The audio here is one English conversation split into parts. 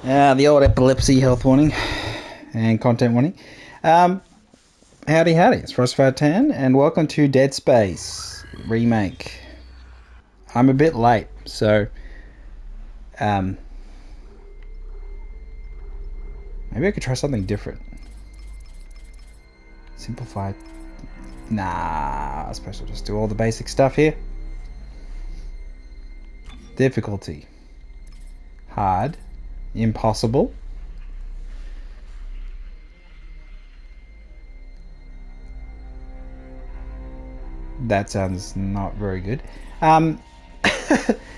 The old epilepsy health warning and content warning. Howdy, it's Frostfire 10, and welcome to Dead Space Remake. I'm a bit late, so maybe I could try something different. Simplified. Nah, I suppose I'll just do all the basic stuff here. Difficulty. Hard. Impossible. That sounds not very good.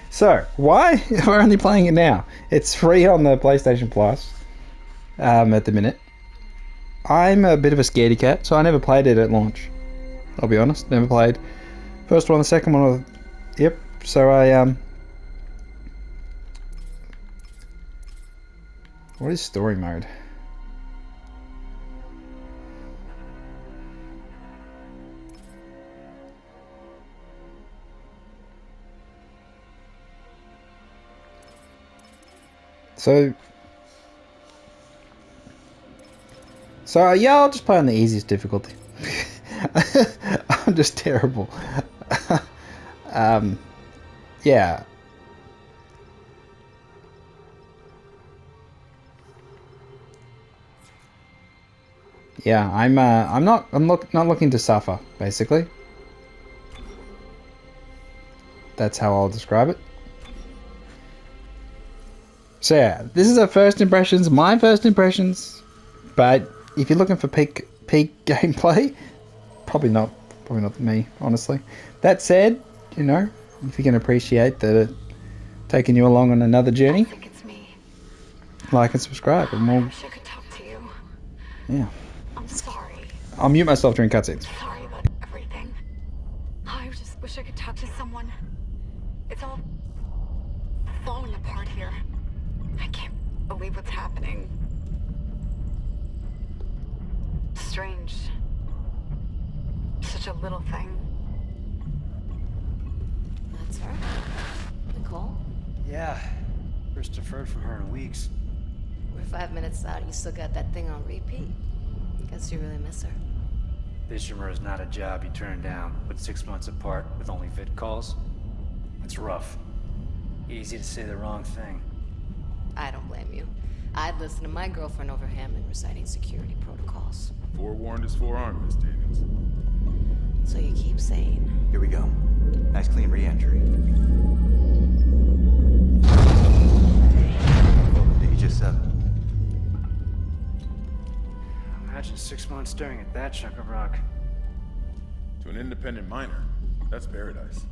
So, why we're only playing it now? It's free on the PlayStation Plus at the minute. I'm a bit of a scaredy-cat, so I never played it at launch. I'll be honest, never played first one, the second one, or yep. So what is story mode? So yeah, I'll just play on the easiest difficulty. I'm just terrible. Yeah. Yeah, I'm not looking to suffer, basically. That's how I'll describe it. So yeah, this is our first impressions, my first impressions. But if you're looking for peak gameplay, probably not me, honestly. That said, you know, if you can appreciate that it taking you along on another journey, I think it's me. like and subscribe, and we'll. I wish I could talk to you. Yeah. I'm sorry. I'll mute myself during cutscenes. Sorry about everything. I just wish I could talk to someone. It's all falling apart here. I can't believe what's happening. Strange. Such a little thing. That's her? Nicole? Yeah. First deferred from her in weeks. We're 5 minutes out. You still got that thing on repeat. Guess you really miss her. Ishimura is not a job you turn down, but 6 months apart with only vid calls? It's rough. Easy to say the wrong thing. I don't blame you. I'd listen to my girlfriend over Hamlin reciting security protocols. Forewarned is forearmed, Miss Daniels. So you keep saying. Here we go. Nice clean re-entry. Welcome to Aegis 7. Imagine 6 months staring at that chunk of rock. To an independent miner, that's paradise.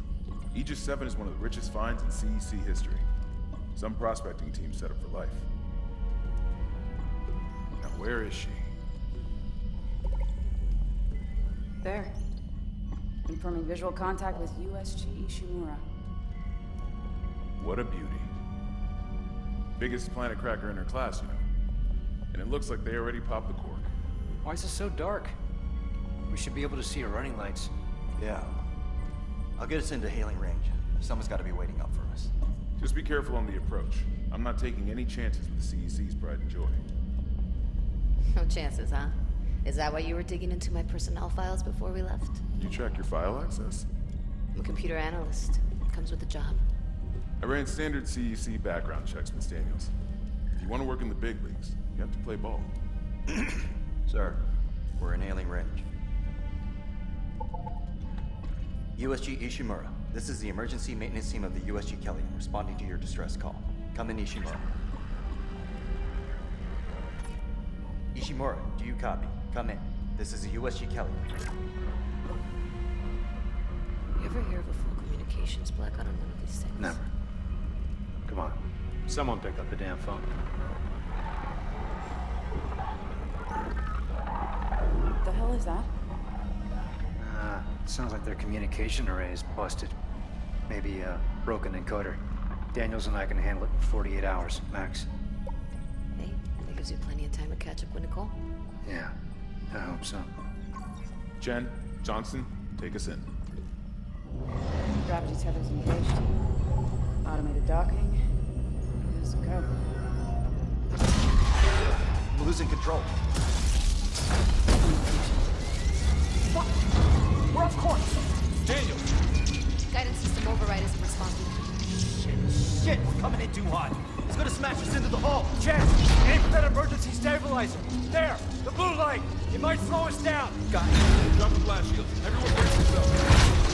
Aegis 7 is one of the richest finds in CEC history. Some prospecting teams set up for life. Now where is she? There. Confirming visual contact with USG Ishimura. What a beauty. Biggest planet cracker in her class, you know. And it looks like they already popped the cork. Why is it so dark? We should be able to see her running lights. Yeah. I'll get us into hailing range. Someone's got to be waiting up for us. Just be careful on the approach. I'm not taking any chances with the CEC's pride and joy. No chances, huh? Is that why you were digging into my personnel files before we left? You check your file access? I'm a computer analyst. Comes with the job. I ran standard CEC background checks, Miss Daniels. If you want to work in the big leagues, you have to play ball. Sir, we're in hailing range. USG Ishimura, this is the emergency maintenance team of the USG Kelly, responding to your distress call. Come in, Ishimura. Ishimura, do you copy? Come in. This is the USG Kelly. You ever hear of a full communications blackout on one of these things? Never. Come on. Someone pick up the damn phone. What the hell is that? Sounds like their communication array is busted. Maybe a broken encoder. Daniels and I can handle it in 48 hours, max. Hey, that gives you plenty of time to catch up with Nicole. Yeah, I hope so. Jen, Johnson, take us in. Gravity tethers engaged. Automated docking. Here's the go. losing control. Fuck! We're off course! Daniel! Guidance system override isn't responding. Shit, we're coming in too hot. It's gonna smash us into the hull. Chance! Aim for that emergency stabilizer! There! The blue light! It might slow us down! Got it. Drop the blast shield. Everyone brace yourself.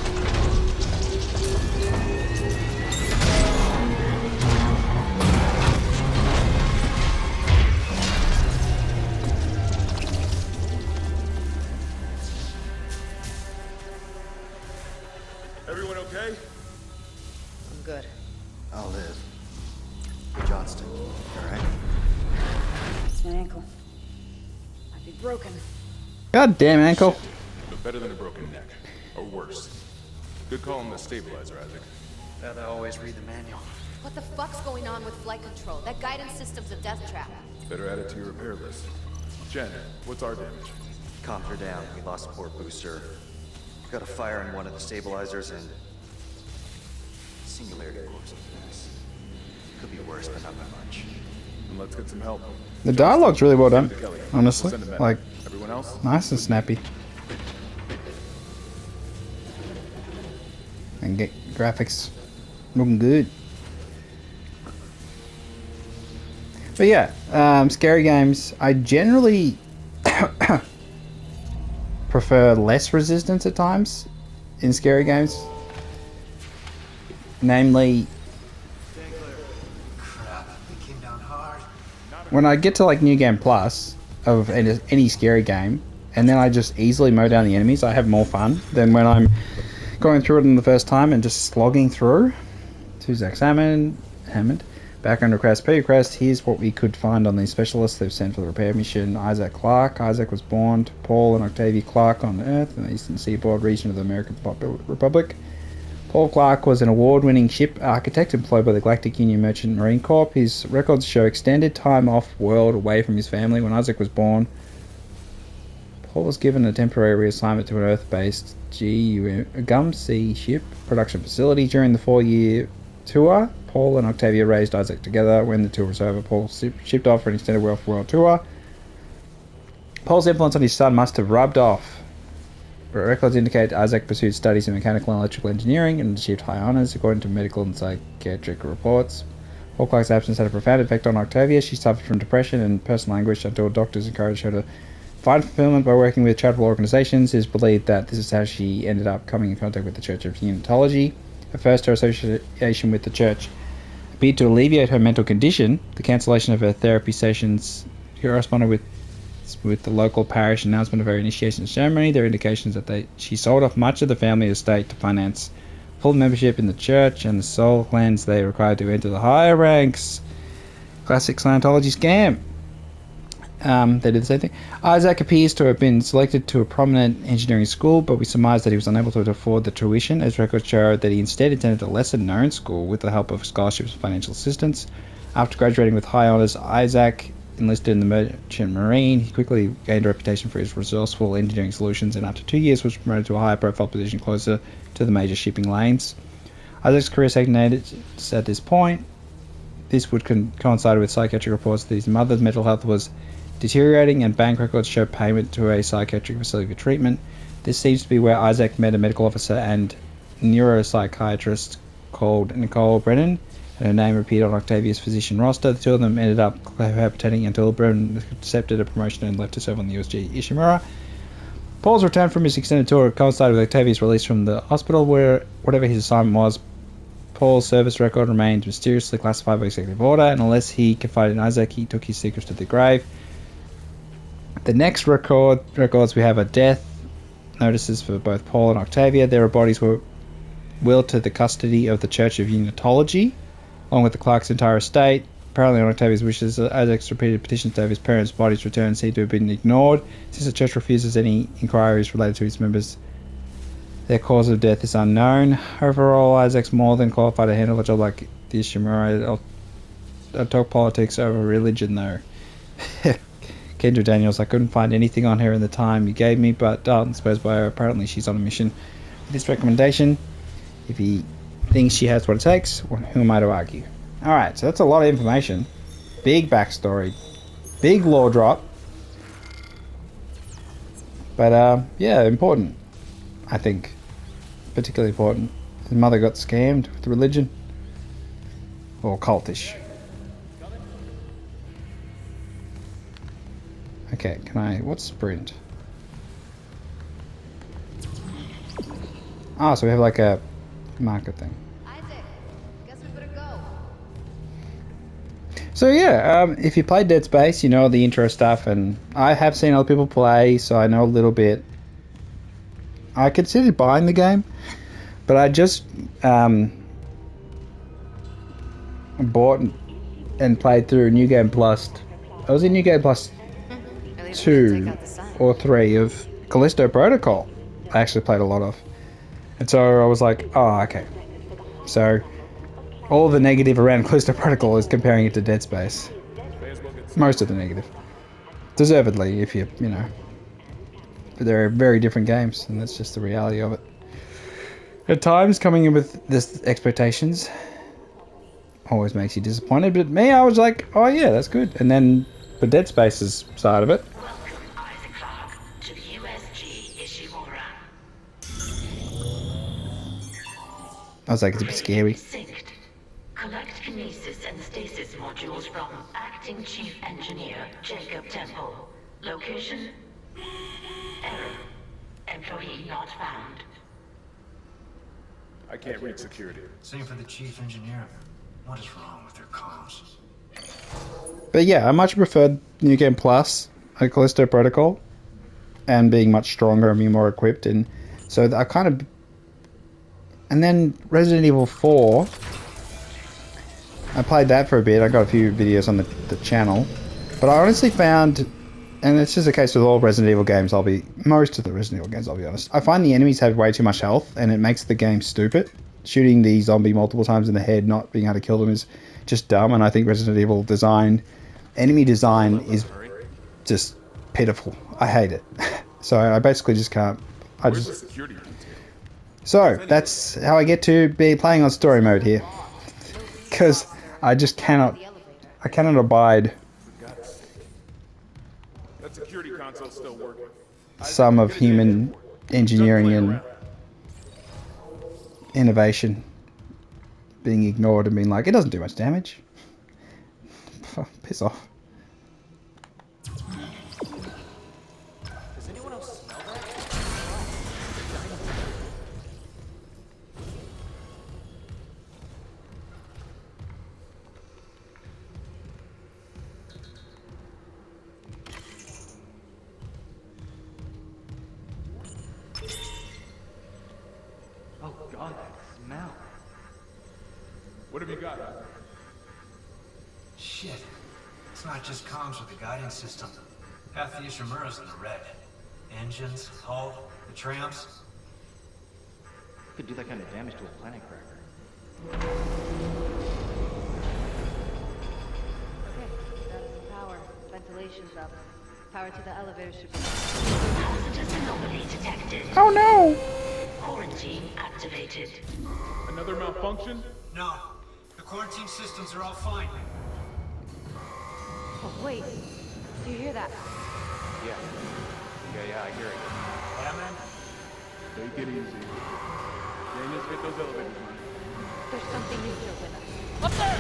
Everyone okay? I'm good. I'll live. Hey, Johnston. Alright? It's my ankle. Might be broken. God damn ankle. But better than a broken neck. Or worse. Good call on the stabilizer, Isaac. Gotta always read the manual. What the fuck's going on with flight control? That guidance system's a death trap. Better add it to your repair list. Jen, what's our damage? Calmed her down. We lost a port booster. Got a fire in one of the stabilizers and... Singularity core's a mess. Could be worse, but not by much. And let's get some help. The dialogue's really well done, Kelly. honestly. We'll send a medic. Like, Everyone else? nice and snappy. And get graphics looking good. But yeah, scary games. I generally prefer less resistance at times in scary games. Namely, when I get to like New Game Plus of any scary game, and then I just easily mow down the enemies, I have more fun than when I'm going through it in the first time and just slogging through. To Zach Hammond. Background request, request. Here's what we could find on these specialists they've sent for the repair mission. Isaac Clarke. Isaac was born to Paul and Octavia Clarke on Earth in the eastern seaboard region of the American Republic. Paul Clarke was an award-winning ship architect employed by the Galactic Union Merchant Marine Corps. His records show extended time off-world away from his family. When Isaac was born, Paul was given a temporary reassignment to an Earth-based GUMC ship production facility. During the 4-year tour, Paul and Octavia raised Isaac together. When the tour was over, Paul shipped off for an extended world tour. Paul's influence on his son must have rubbed off. But records indicate Isaac pursued studies in mechanical and electrical engineering and achieved high honours, according to medical and psychiatric reports. Paul Clarke's absence had a profound effect on Octavia. She suffered from depression and personal anguish until doctors encouraged her to find fulfillment by working with charitable organisations. It is believed that this is how she ended up coming in contact with the Church of Unitology. At first, her association with the Church appeared to alleviate her mental condition. The cancellation of her therapy sessions corresponded with the local parish announcement of her initiation ceremony. There are indications that she sold off much of the family estate to finance full membership in the church and the soul cleanse they required to enter the higher ranks. Classic Scientology scam. They did the same thing. Isaac appears to have been selected to a prominent engineering school, but we surmise that he was unable to afford the tuition, as records show that he instead attended a lesser-known school with the help of scholarships and financial assistance. After graduating with high honours, Isaac enlisted in the Merchant Marine. He quickly gained a reputation for his resourceful engineering solutions, and after 2 years was promoted to a higher profile position closer to the major shipping lanes. Isaac's career stagnated at this point. This would coincide with psychiatric reports that his mother's mental health was deteriorating, and bank records show payment to a psychiatric facility for treatment. This seems to be where Isaac met a medical officer and neuropsychiatrist called Nicole Brennan, and her name appeared on Octavia's physician roster. The two of them ended up cohabitating until Brennan accepted a promotion and left to serve on the USG Ishimura. Paul's return from his extended tour coincided with Octavia's release from the hospital, where whatever his assignment was, Paul's service record remained mysteriously classified by executive order, and unless he confided in Isaac, he took his secrets to the grave. The next records we have are death notices for both Paul and Octavia. Their bodies were willed to the custody of the Church of Unitology, along with the Clarke's entire estate. Apparently, on Octavia's wishes, Isaac's repeated petitions to have his parents' bodies returned seem to have been ignored. Since the Church refuses any inquiries related to its members, their cause of death is unknown. Overall, Isaac's more than qualified to handle a job like the Ishimura. I'll talk politics over religion, though. Kendra Daniels, I couldn't find anything on her in the time you gave me, but Dalton swears by her. Apparently she's on a mission with this recommendation. If he thinks she has what it takes, well, who am I to argue? Alright, so that's a lot of information. Big backstory. Big lore drop. But yeah, important. I think particularly important. His mother got scammed with religion, or cultish. Okay, can I? What's sprint? Ah, so we have like a marker thing. Isaac, guess we better go. So yeah, if you play Dead Space, you know the intro stuff, and I have seen other people play, so I know a little bit. I considered buying the game, but I just bought and played through New Game Plus. I was in New Game Plus At least we didn't take 2 out the sign. or 3 of Callisto Protocol. I actually played a lot of, and so I was like, oh, okay. So all the negative around Callisto Protocol is comparing it to Dead Space. Most of the negative. Deservedly, if you know. But they're very different games, and that's just the reality of it. At times, coming in with this expectations always makes you disappointed, but me, I was like, oh yeah, that's good. And then the Dead Space's side of it, Welcome, Isaac Clarke, to the USG Ishimura. I was like, it's a bit scary. Synced. Collect kinesis and stasis modules from Acting Chief Engineer Jacob Temple. Location? Error. Employee not found. I can't reach security. Same for the chief engineer. What is wrong with their comms? But yeah, I much preferred New Game Plus, Callisto Protocol, and being much stronger and being more equipped. And so I kind of... And then Resident Evil 4, I played that for a bit. I got a few videos on the channel. But I honestly found, and it's just a case with all Resident Evil games, most of the Resident Evil games, I'll be honest. I find the enemies have way too much health, and it makes the game stupid. Shooting the zombie multiple times in the head, not being able to kill them is just dumb, and I think Resident Evil enemy design is just pitiful. I hate it. So I basically just can't. Where's the security detail? So that's how I get to be playing on story mode here, because I just cannot. I cannot abide That security console's still working. some of human engineering and innovation being ignored and being like, it doesn't do much damage. Piss off. Does anyone else smell that? Oh god, that smell. What have you got? Shit. It's not just comms with the guidance system. Half the Ishimura's in the red. Engines, hull, the tramps. Could do that kind of damage to a planet cracker. Okay, that's the power. Ventilation's up. Power to the elevator should be... Hazardous anomaly detected. Oh no! Quarantine activated. Another malfunction? No. The quarantine systems are all fine. Oh, wait. Do you hear that? Yeah. Yeah, I hear it. Batman? Take it easy. Daniels, hit those elevators, man. There's something neutral with us.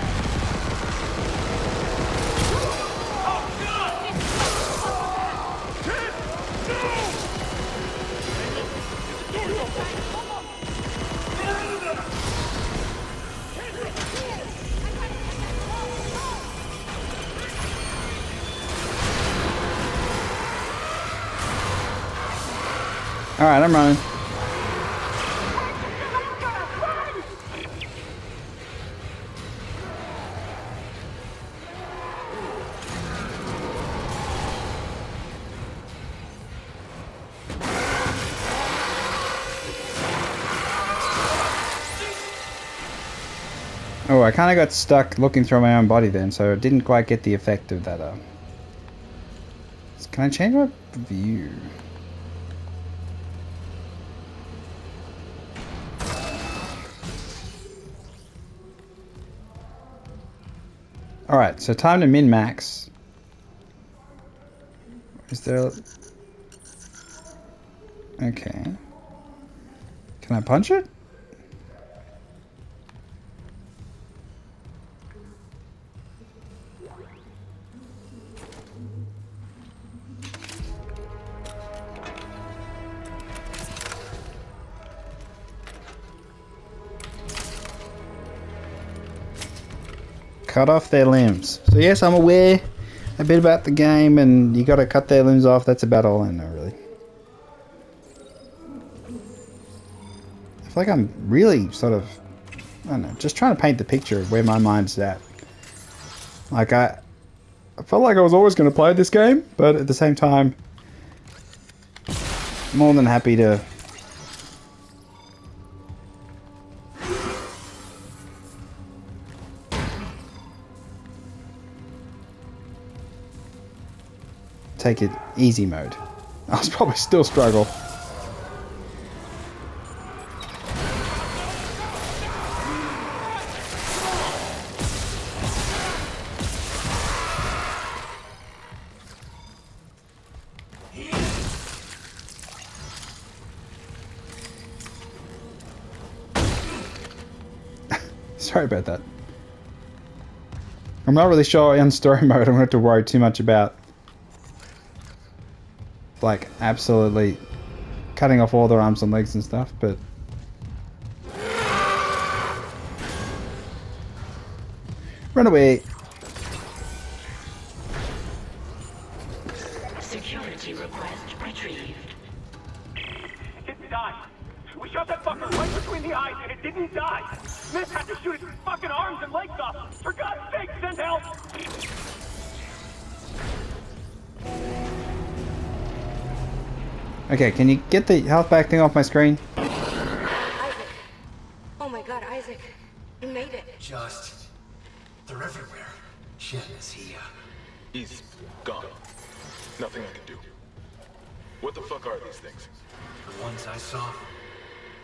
Alright, I'm running. Oh, I kind of got stuck looking through my own body then, so it didn't quite get the effect of that. Can I change my view? Alright, so time to min-max. Is there... Okay. Can I punch it? Cut off their limbs. So yes, I'm aware a bit about the game, and you got to cut their limbs off. That's about all I know, really. I feel like I'm really sort of, I don't know, just trying to paint the picture of where my mind's at. Like I felt like I was always going to play this game, but at the same time, more than happy to. Take it easy mode. I'll probably still struggle. Sorry about that. I'm not really sure in story mode I'm going to have to worry too much about like absolutely cutting off all their arms and legs and stuff, but run away. Security request retrieved. It didn't die. We shot that fucker right between the eyes and it didn't die. Smith had to shoot his fucking arms and legs off. For God's sake, send help! Okay, can you get the health back thing off my screen? Isaac. Oh my god, Isaac. You made it. Just... they're everywhere. Shit, is he, He's gone. Nothing I can do. What the fuck are these things? The ones I saw,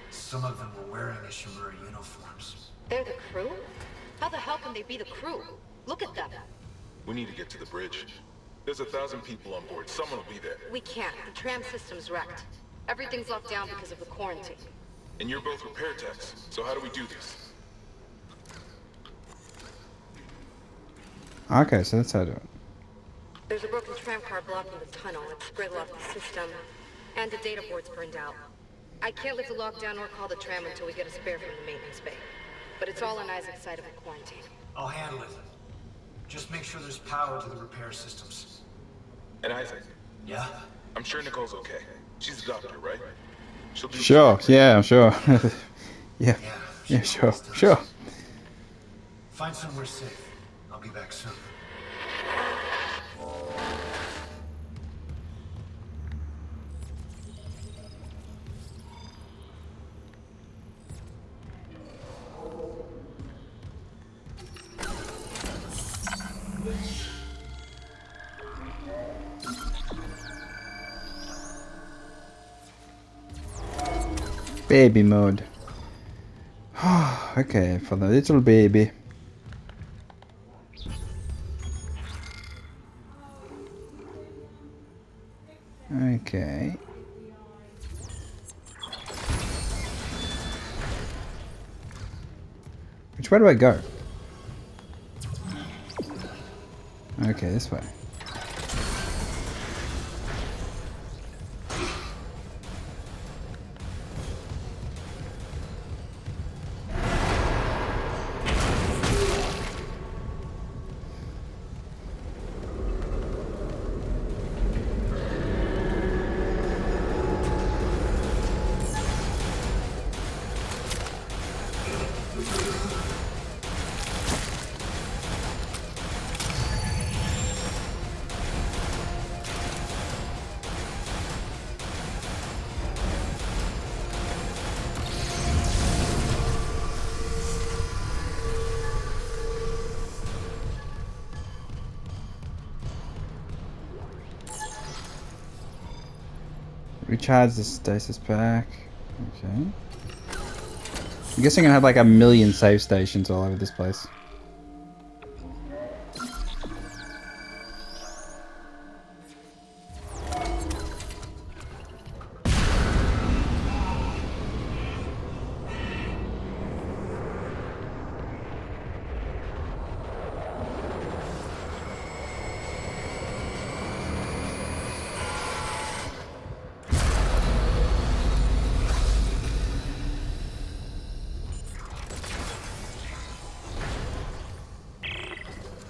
some of them were wearing Ishimura uniforms. They're the crew? How the hell can they be the crew? Look at them. We need to get to the bridge. There's 1,000 people on board. Someone will be there. We can't. The tram system's wrecked. Everything's locked down because of the quarantine. And you're both repair techs, so how do we do this? Okay, so that's how I do it. There's a broken tram car blocking the tunnel. It's spread off the system. And the data board's burned out. I can't lift the lockdown or call the tram until we get a spare from the maintenance bay. But it's all on Isaac's side of the quarantine. I'll handle it. Just make sure there's power to the repair systems. And Isaac, Yeah? I'm sure Nicole's okay. She's a doctor, right? She'll do Sure, yeah, I'm sure. Yeah, she yeah, sure, always does. sure. Find somewhere safe. I'll be back soon. Baby mode. Okay, for the little baby. Okay. Which way do I go? Okay, this way. Recharge the stasis pack. Okay. I'm guessing I have like 1,000,000 save stations all over this place.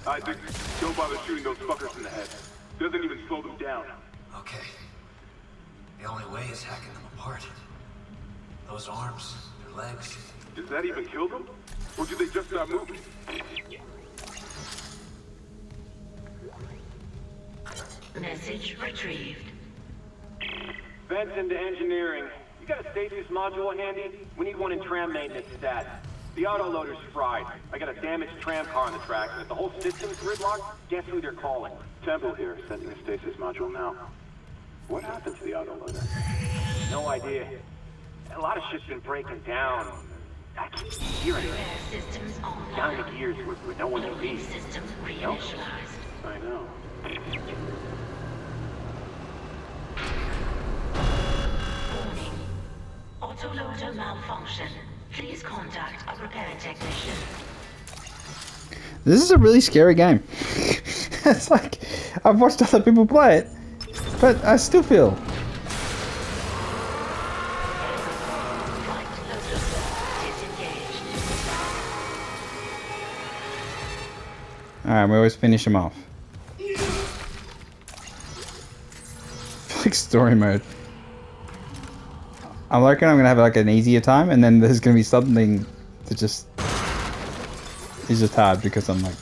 Isaac, don't bother shooting those fuckers in the head. Doesn't even slow them down. Okay. The only way is hacking them apart. Those arms, their legs. Does that even kill them? Or do they just stop moving? Message retrieved. Vents into engineering. You got a stasis module handy? We need one in tram maintenance stat. The autoloader's fried. I got a damaged tram car on the track, and if the whole system's gridlocked, guess who they're calling? Temple here, sending a stasis module now. What happened to the autoloader? No idea. A lot of shit's been breaking down. I keep hearing it. Systems Down online. to gears where no one can be. Systems No? reinitialized. I know. Warning. Autoloader malfunction. Please contact a repair technician. This is a really scary game. It's like, I've watched other people play it, but I still feel. Flight loader disengaged. Alright, we always finish them off. Like story mode. I reckon I'm gonna have like an easier time, and then there's gonna be something that just is just hard because I'm like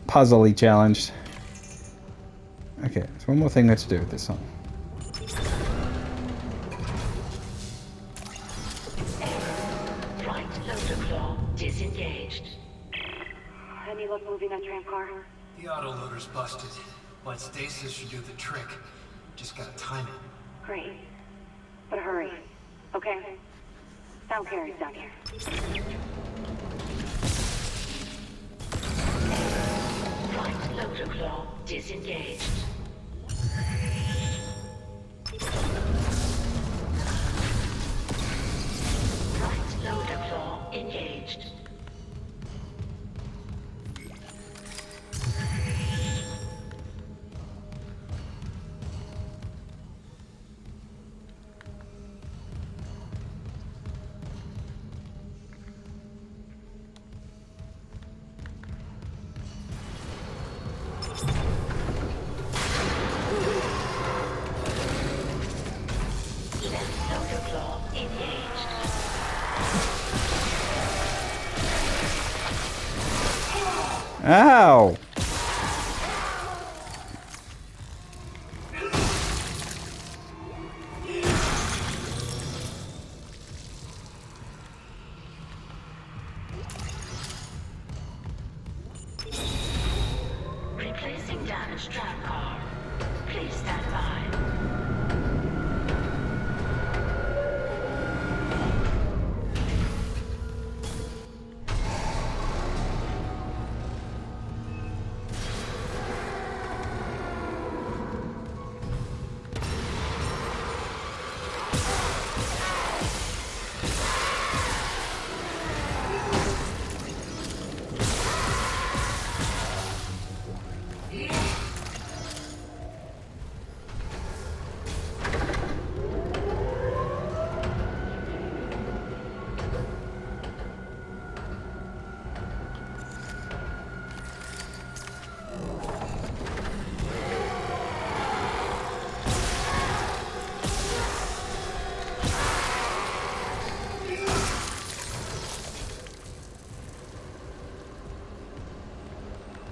puzzly challenged. Okay, there's one more thing left to do with this one. Flight loader claw disengaged. Any luck moving that tram car? The autoloader's busted, but stasis should do the trick. Just gotta time it. Great. But hurry. Okay? Sound carries down here. Flight loader claw disengaged. Flight loader claw engaged. Left loader claw engaged. Ow! Replacing damaged tram car. Please stand by.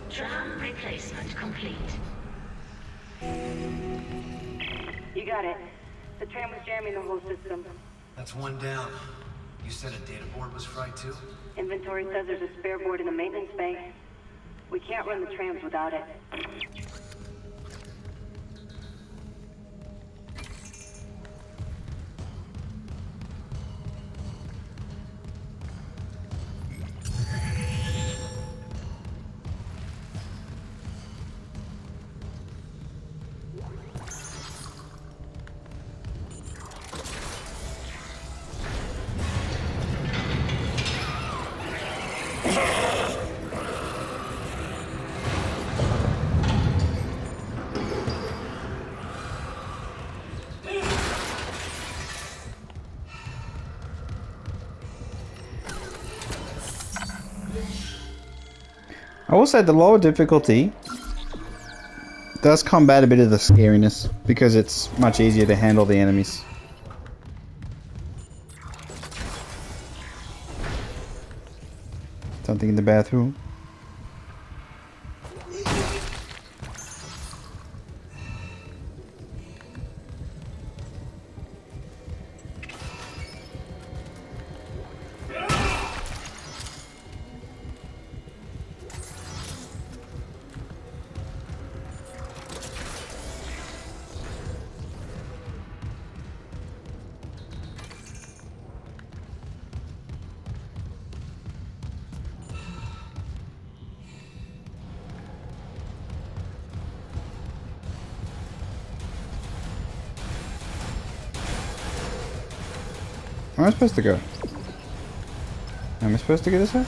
Tram replacement complete. You got it. The tram was jamming the whole system. That's one down. You said a data board was fried too? Inventory says there's a spare board in the maintenance bay. We can't run the trams without it. I will say the lower difficulty does combat a bit of the scariness because it's much easier to handle the enemies. Something in the bathroom. Where am I supposed to go? Am I supposed to go this way?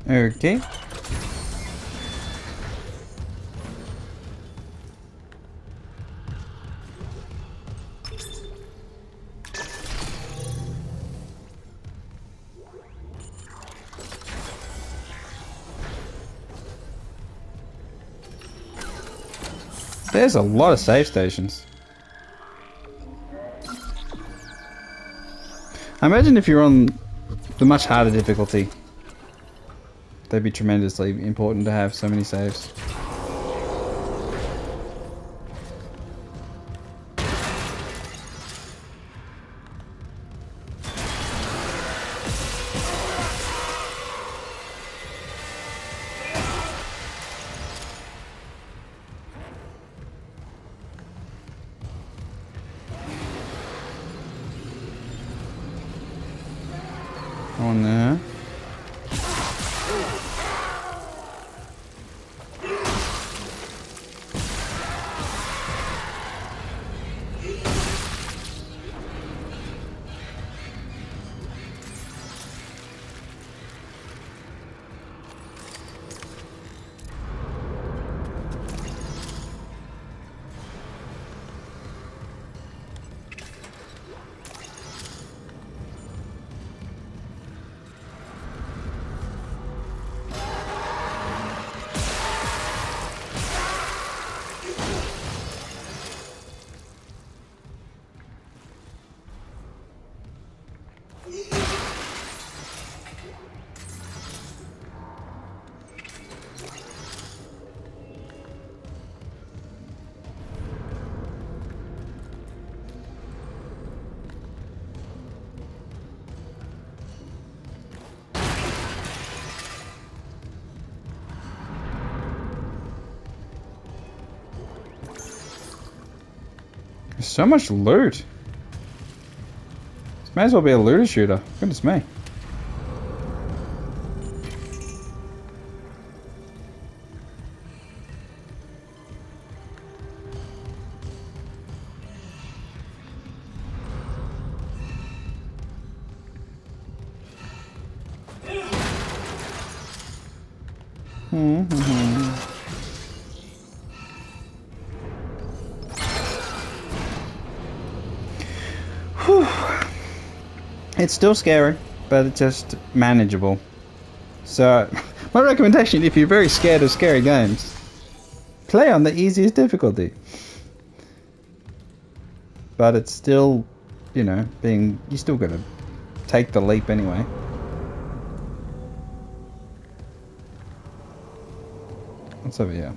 Okay. There's a lot of save stations. I imagine if you're on the much harder difficulty, they'd be tremendously important to have so many saves. On there. So much loot. This may as well be a looter shooter. Goodness me. It's still scary, but it's just manageable. So, my recommendation, if you're very scared of scary games, play on the easiest difficulty. But it's still, you know, you still gotta take the leap anyway. What's over here?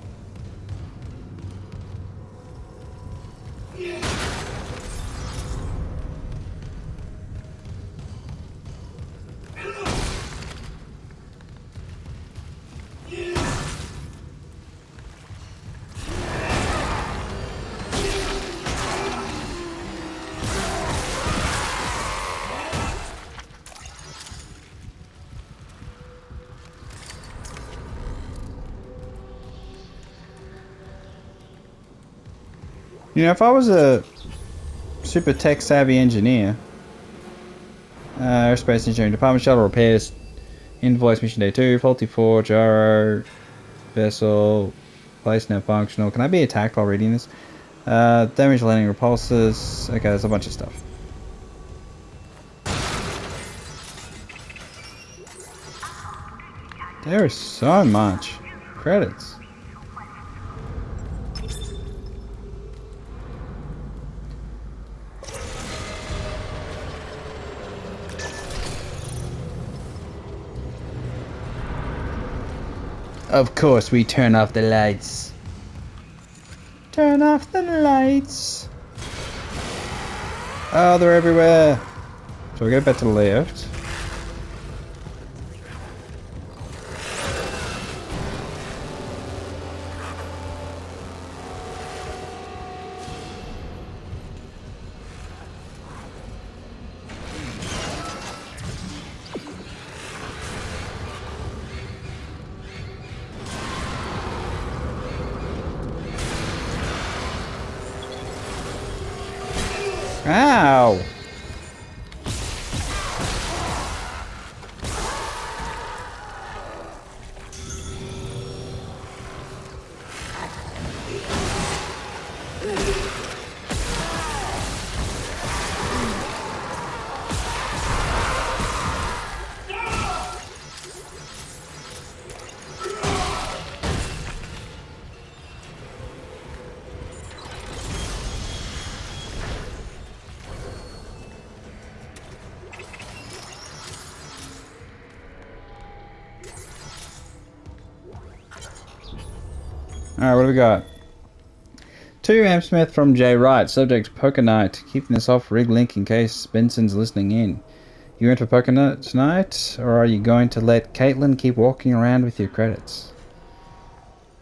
You know, if I was a super tech savvy engineer, aerospace engineering department, shuttle repairs, invoice mission day 2, faulty 4, gyro, vessel, place now functional. Can I be attacked while reading this? Damage landing repulsors. Okay, there's a bunch of stuff. There is so much credits. Of course, we turn off the lights. Turn off the lights. Oh, they're everywhere. So we go back to the left. Ow! Alright, what do we got? 2 M. Smith from J. Wright. Subject, Poker Night. Keeping this off rig link in case Benson's listening in. You in for Poker Night tonight? Or are you going to let Caitlin keep walking around with your credits?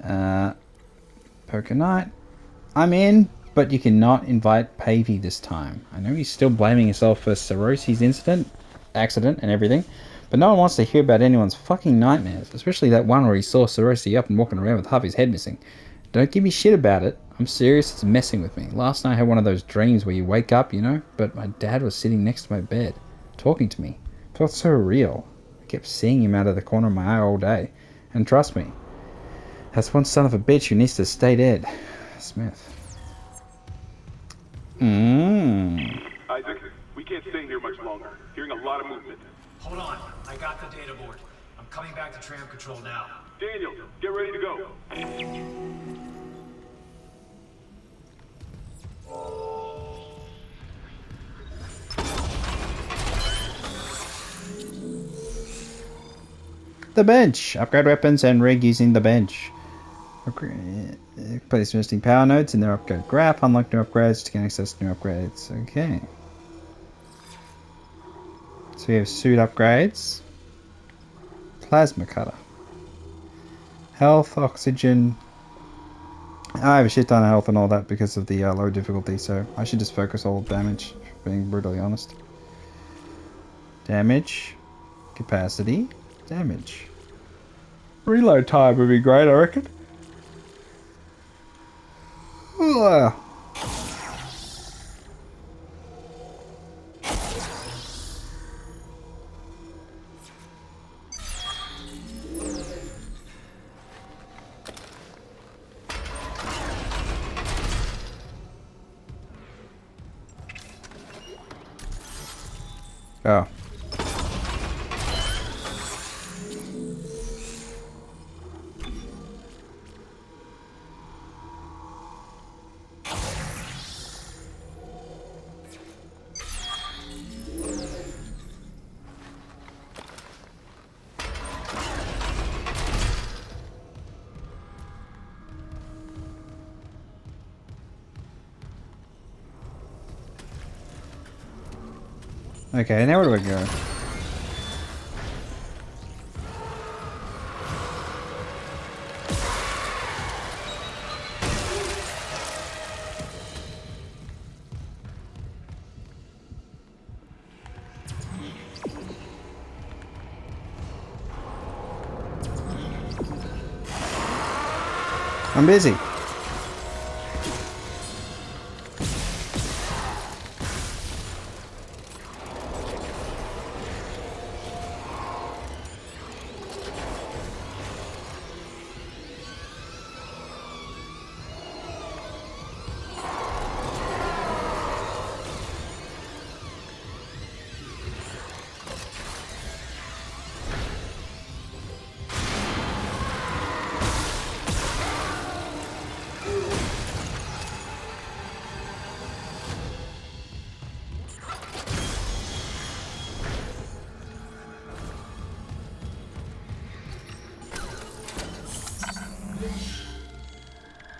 Poker Night. I'm in, but you cannot invite Pavey this time. I know he's still blaming himself for Sorosi's accident and everything, but no one wants to hear about anyone's fucking nightmares, especially that one where he saw Sorosi up and walking around with half his head missing. Don't give me shit about it. I'm serious, it's messing with me. Last night I had one of those dreams where you wake up, you know, but my dad was sitting next to my bed, talking to me. It felt so real. I kept seeing him out of the corner of my eye all day. And trust me, that's one son of a bitch who needs to stay dead. Smith. Isaac, we can't stay here much longer. Hearing a lot of movement. Hold on. I got the data board. I'm coming back to tram control now. Daniel, get ready to go. The bench. Upgrade weapons and rig using the bench. Upgrade. Place existing power nodes in their upgrade graph. Unlock new upgrades to gain access to new upgrades. Okay. So we have suit upgrades. Plasma cutter. Health, oxygen. I have a shit ton of health and all that because of the low difficulty, so I should just focus all damage, being brutally honest. Damage, capacity, damage. Reload time would be great, I reckon. Ugh. Oh. Okay, now where do I go? I'm busy.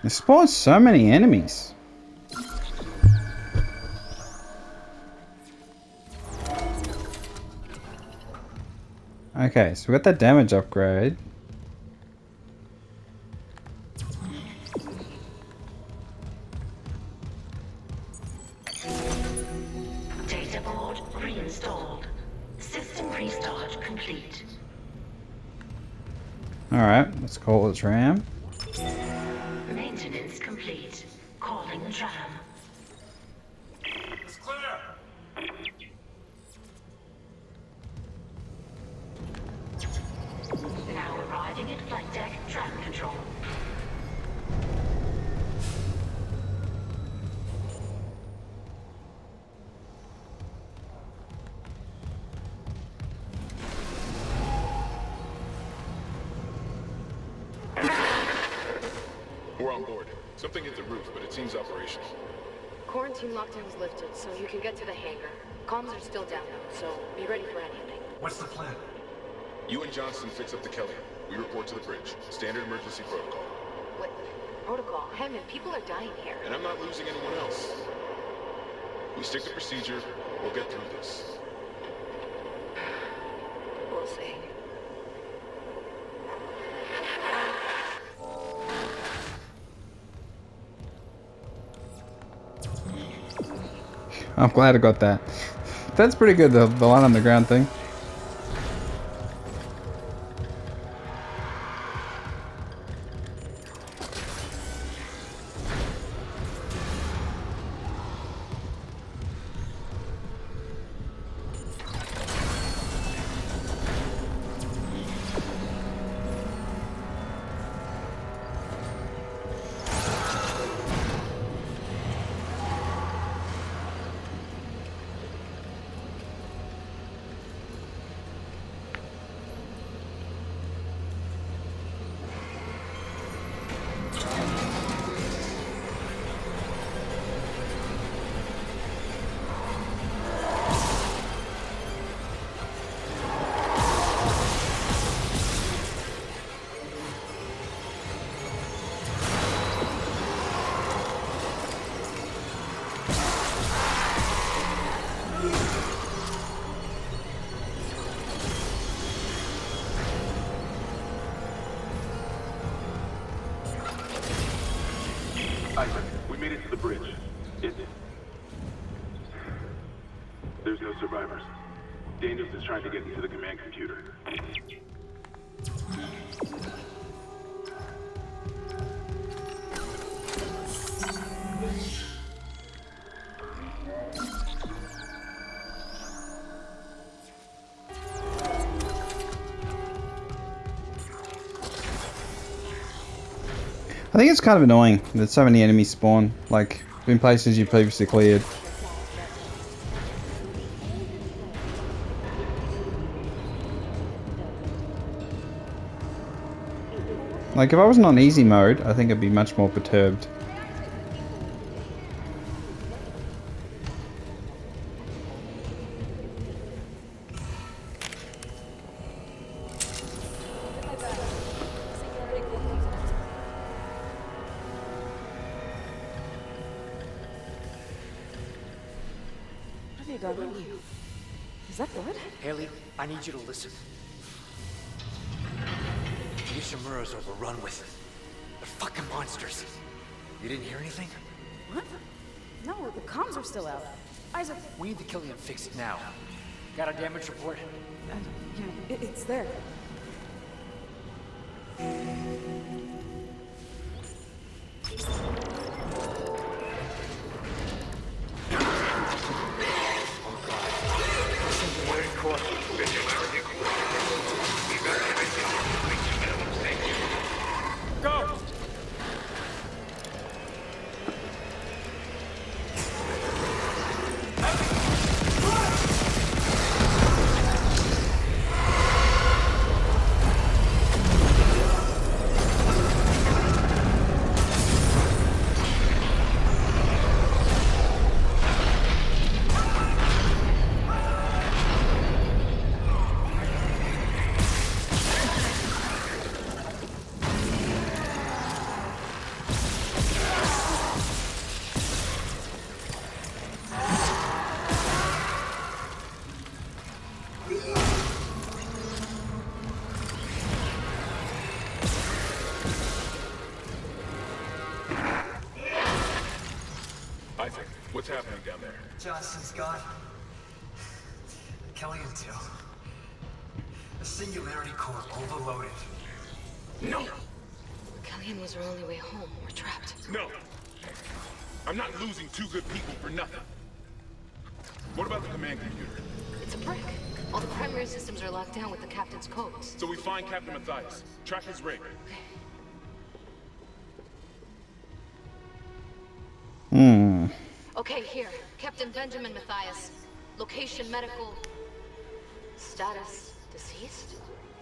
There spawned so many enemies. Okay, so we got that damage upgrade. Data board reinstalled. System restart complete. Alright, let's call it tram. Maintenance complete. Calling the tram. It's clear. Now arriving at flight deck tram control. We're on board. Something hit the roof, but it seems operational. Quarantine lockdown's lifted, so you can get to the hangar. Comms are still down though, so be ready for anything. What's the plan? You and Johnston fix up the Kelly. We report to the bridge. Standard emergency protocol. What? Protocol? Hammond, people are dying here. And I'm not losing anyone else. We stick to procedure, we'll get through this. We'll see. I'm glad I got that. That's pretty good, the line on the ground thing. There's no survivors. Daniels is trying to get into the command computer. I think it's kind of annoying that so many enemies spawn, like, in places you previously cleared. Like, if I wasn't on easy mode, I think I'd be much more perturbed. What have you got on you? Is that blood? Haley, I need you to listen. Ishimura's overrun with they're fucking monsters. You didn't hear anything? What? No, the comms are still out. Isaac... We need to kill him and fix it now. Got a damage report? Yeah, it's there. Go! Isaac, what's happening down there? Johnson's gone. Kellian too. The singularity core overloaded. No! Kellyanne was our only way home. We're trapped. No! I'm not losing two good people for nothing. What about the command computer? It's a brick. All the primary systems are locked down with the captain's codes. So we find Captain Matthias, track his rig. Okay, here. Captain Benjamin Matthias. Location medical. Status deceased?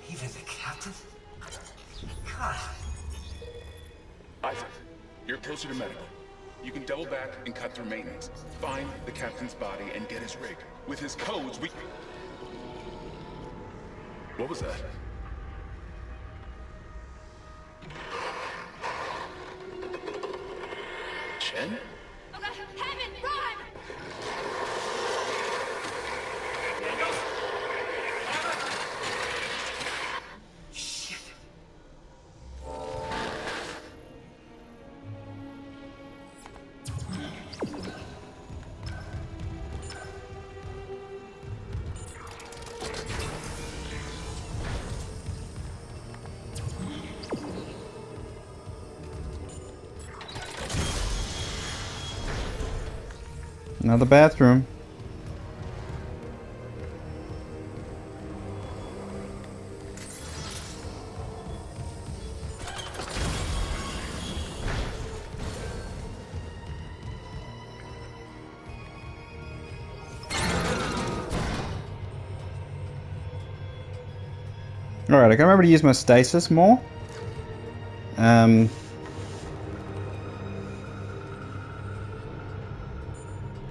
Even the captain? God. Isaac, you're closer to medical. You can double back and cut through maintenance. Find the captain's body and get his rig. With his codes, we... What was that? Chen? Okay, Hammond, run! Shit. Another bathroom. Alright, I can remember to use my stasis more.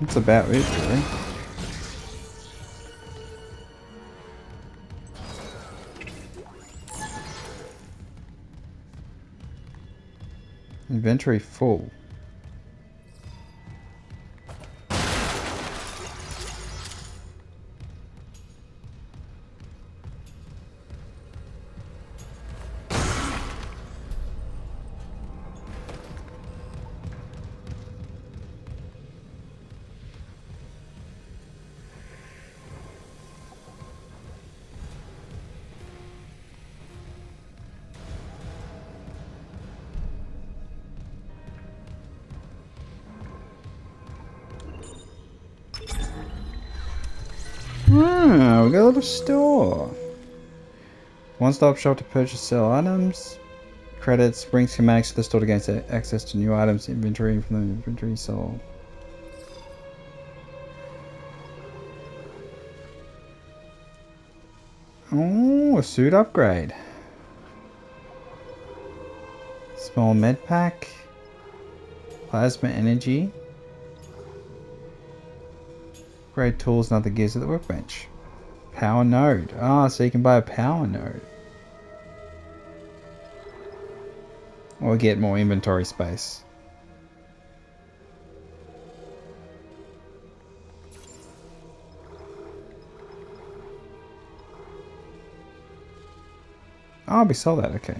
That's about it, really. Inventory full. Ah, we got a little store. One-stop shop to purchase, sell items. Credits bring schematics to the store to gain access to new items, inventory from the inventory sold. Oh, a suit upgrade. Small med pack. Plasma energy. Upgrade tools and other gears at the workbench. Power node. Ah, so you can buy a power node. Or get more inventory space. Oh, we sold that, okay.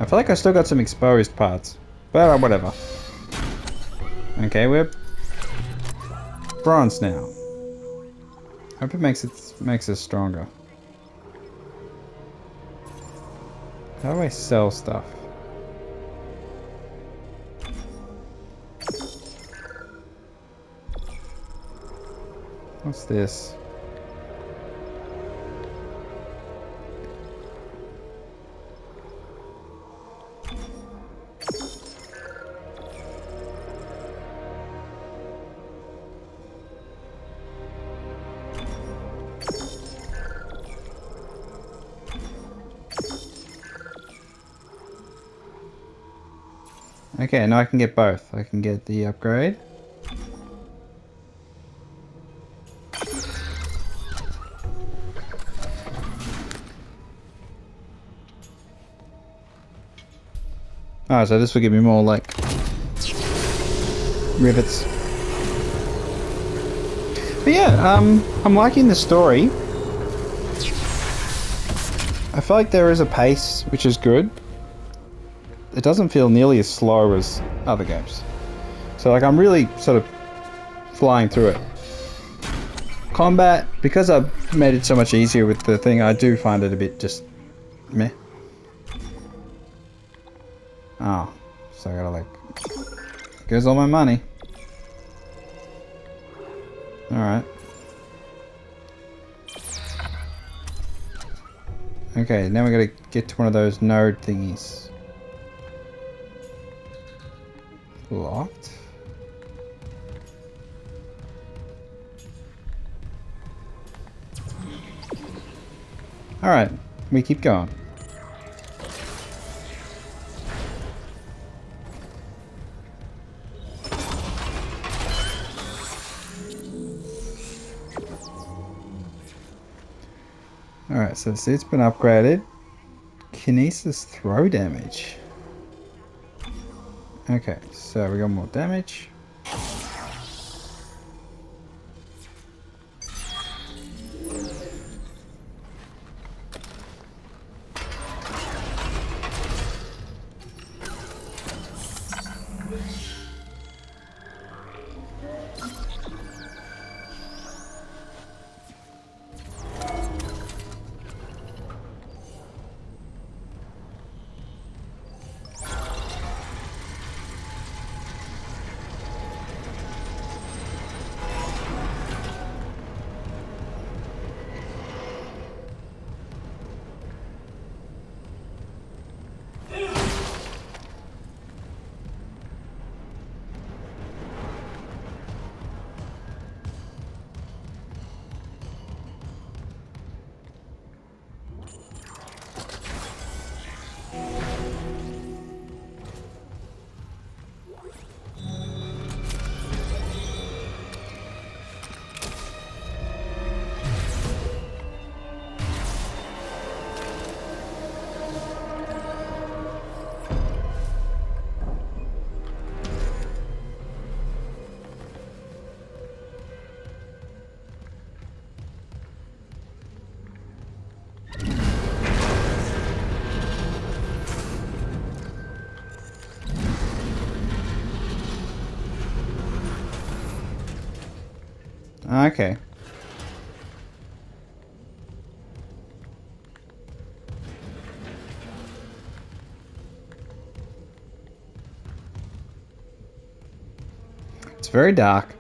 I feel like I still got some exposed parts, but whatever. Okay, we're bronze now. Hope it makes us stronger. How do I sell stuff? What's this? Okay, now I can get both. I can get the upgrade. Oh, so this will give me more, like, rivets. But yeah, I'm liking the story. I feel like there is a pace, which is good. It doesn't feel nearly as slow as other games. So, like, I'm really sort of flying through it. Combat, because I've made it so much easier with the thing, I do find it a bit just meh. Oh, so I gotta, like, goes all my money. Alright. Okay, now we gotta get to one of those node thingies. Locked? Alright, we keep going. Alright, so the suit's been upgraded. Kinesis throw damage. Okay, so we got more damage. Okay. It's very dark.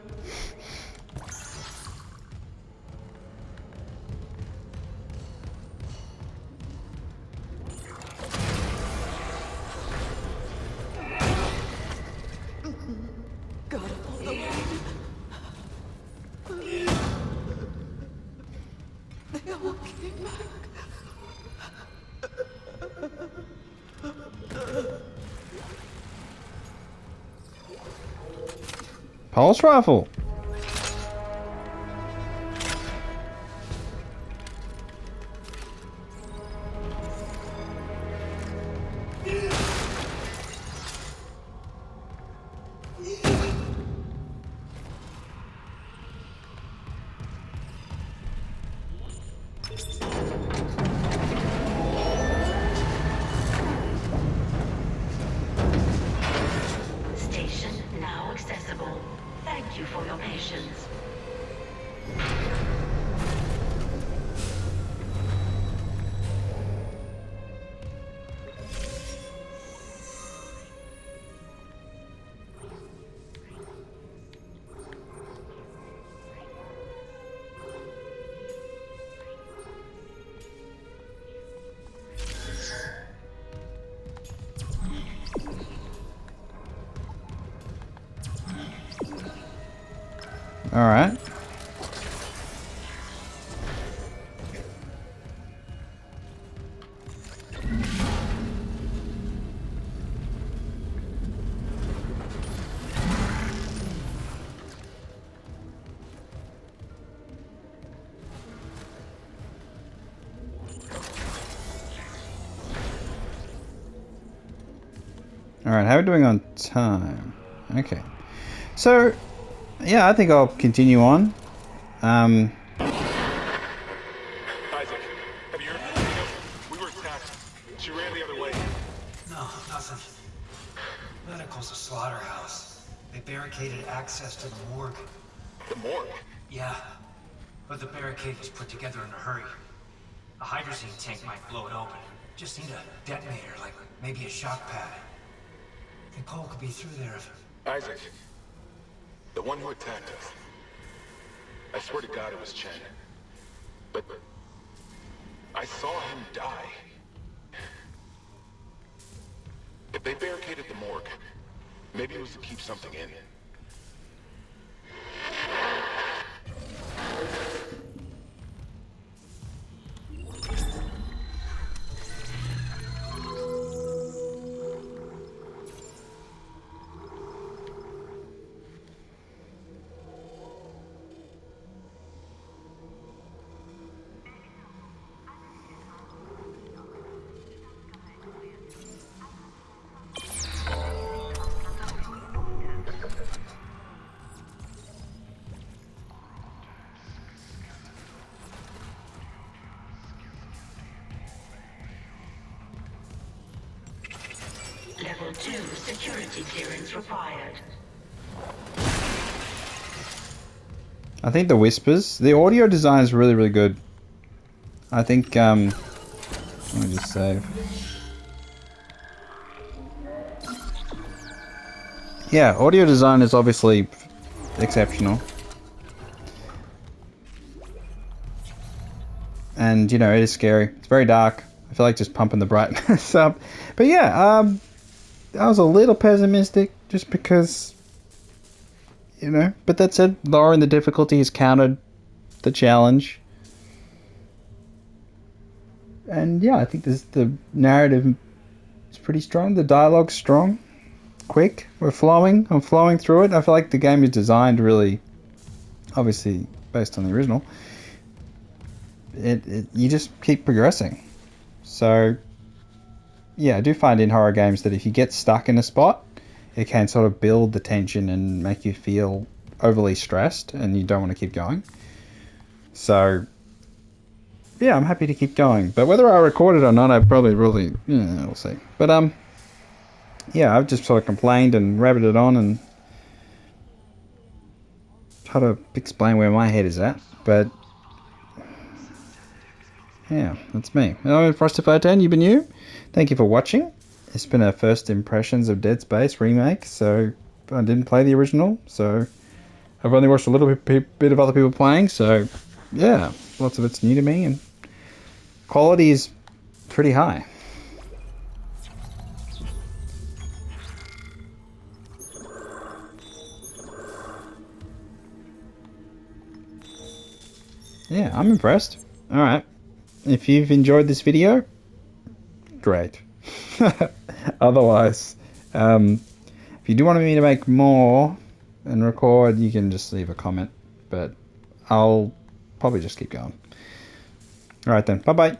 Pulse rifle. Station now accessible. Thank you for your patience. All right. All right, how are we doing on time? Okay. So, yeah, I think I'll continue on. Isaac, have you heard from Tina? We were attacked. She ran the other way. No, nothing. Medical's a slaughterhouse. They barricaded access to the morgue. The morgue? Yeah, but the barricade was put together in a hurry. A hydrazine tank might blow it open. Just need a detonator, like maybe a shock pad. Nicole could be through there if... Isaac, the one who attacked us. I swear to God it was Chen. But I saw him die. If they barricaded the morgue, maybe it was to keep something in. Level 2 security clearance required. I think the whispers, the audio design is really, really good. I think, let me just save. Yeah, audio design is obviously exceptional. And, you know, it is scary. It's very dark. I feel like just pumping the brightness up. But yeah, I was a little pessimistic just because, you know, but that said, lowering the difficulty has countered the challenge. And yeah, I think the narrative is pretty strong. The dialogue's strong, quick. We're flowing. I'm flowing through it. I feel like the game is designed really, obviously based on the original. You just keep progressing. So yeah, I do find in horror games that if you get stuck in a spot, it can sort of build the tension and make you feel overly stressed and you don't want to keep going. So yeah, I'm happy to keep going. But whether I record it or not, I probably really, yeah, we'll see. But yeah, I've just sort of complained and rabbited on and hard to explain where my head is at, but yeah, that's me. I'm Frosty13, you've been you. Thank you for watching. It's been our first impressions of Dead Space Remake, so I didn't play the original, so I've only watched a little bit of other people playing, so yeah, lots of it's new to me, and quality is pretty high. Yeah, I'm impressed. Alright, if you've enjoyed this video, great. Otherwise, if you do want me to make more and record, you can just leave a comment, but I'll probably just keep going. Alright then, bye bye.